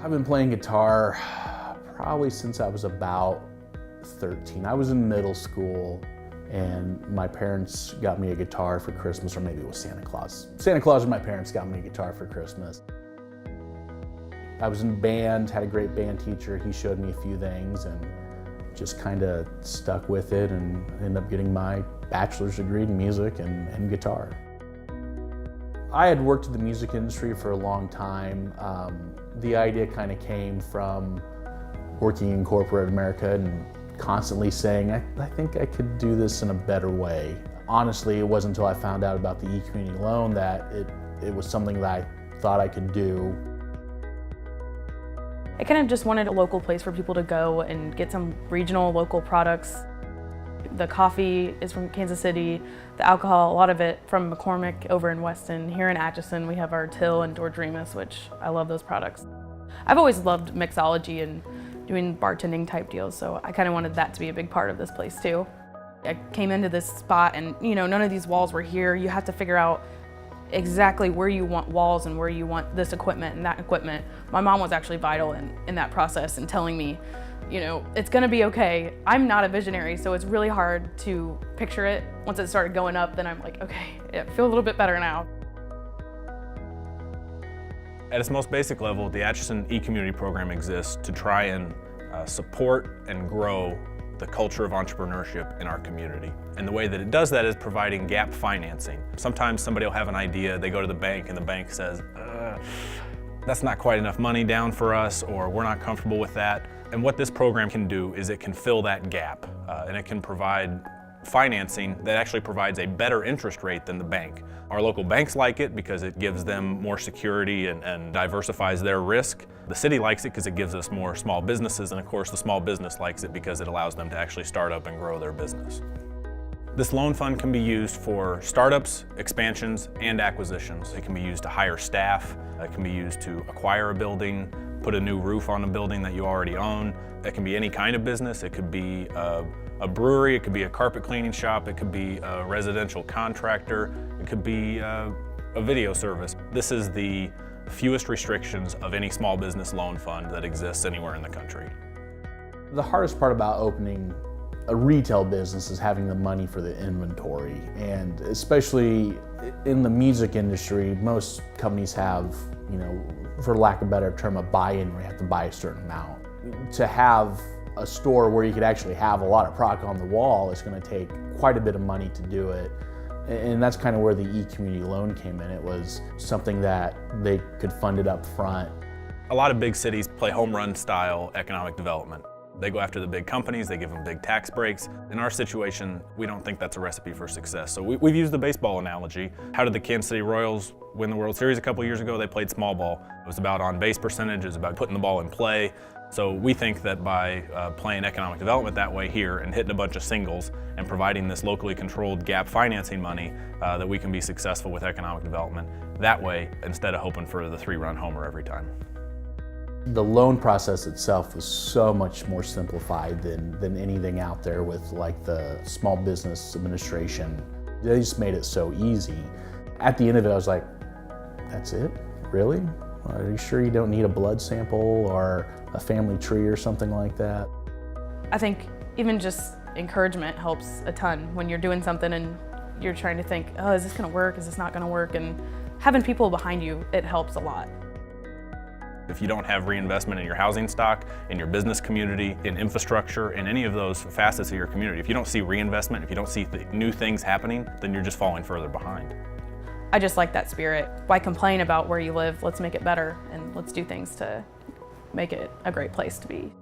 I've been playing guitar probably since I was about 13. I was in middle school and my parents got me a guitar for Christmas, or maybe it was Santa Claus. Santa Claus and my parents got me a guitar for Christmas. I was in band, had a great band teacher. He showed me a few things and just kind of stuck with it and ended up getting my bachelor's degree in music and guitar. I had worked in the music industry for a long time. The idea kind of came from working in corporate America and constantly saying, I think I could do this in a better way. Honestly, it wasn't until I found out about the E-Community loan that it was something that I thought I could do. I kind of just wanted a local place for people to go and get some regional local products. The coffee is from Kansas City, the alcohol, a lot of it from McCormick over in Weston. Here in Atchison, we have our Till and Dordreamus, which I love those products. I've always loved mixology and doing bartending type deals, so I kind of wanted that to be a big part of this place too. I came into this spot and none of these walls were here. You have to figure out exactly where you want walls and where you want this equipment and that equipment. My mom was actually vital in that process and telling me, it's gonna be okay. I'm not a visionary, so it's really hard to picture it. Once it started going up, then I'm like, okay, I feel a little bit better now. At its most basic level, the Atchison E-Community Program exists to try and support and grow the culture of entrepreneurship in our community. And the way that it does that is providing gap financing. Sometimes somebody will have an idea, they go to the bank and the bank says, that's not quite enough money down for us, or we're not comfortable with that. And what this program can do is it can fill that gap, and it can provide financing that actually provides a better interest rate than the bank. Our local banks like it because it gives them more security and diversifies their risk. The city likes it because it gives us more small businesses, and of course the small business likes it because it allows them to actually start up and grow their business. This loan fund can be used for startups, expansions, and acquisitions. It can be used to hire staff. It can be used to acquire a building, put a new roof on a building that you already own. It can be any kind of business. It could be a brewery, it could be a carpet cleaning shop, it could be a residential contractor, it could be a video service. This is the fewest restrictions of any small business loan fund that exists anywhere in the country. The hardest part about opening a retail business is having the money for the inventory, and especially in the music industry, most companies have, for lack of a better term, a buy-in where you have to buy a certain amount. To have a store where you could actually have a lot of product on the wall is going to take quite a bit of money to do it. And that's kind of where the E-Community loan came in. It was something that they could fund it up front. A lot of big cities play home run style economic development. They go after the big companies, they give them big tax breaks. In our situation, we don't think that's a recipe for success. So we've used the baseball analogy. How did the Kansas City Royals win the World Series a couple years ago? They played small ball. It was about on-base percentage, it was about putting the ball in play. So we think that by playing economic development that way here and hitting a bunch of singles and providing this locally controlled gap financing money, that we can be successful with economic development that way instead of hoping for the 3-run homer every time. The loan process itself was so much more simplified than anything out there with like the Small Business Administration. They just made it so easy. At the end of it, I was like, that's it? Really? Are you sure you don't need a blood sample or a family tree or something like that? I think even just encouragement helps a ton when you're doing something and you're trying to think, oh, is this gonna work? Is this not gonna work? And having people behind you, it helps a lot. If you don't have reinvestment in your housing stock, in your business community, in infrastructure, in any of those facets of your community, if you don't see reinvestment, if you don't see new things happening, then you're just falling further behind. I just like that spirit. Why complain about where you live? Let's make it better and let's do things to make it a great place to be.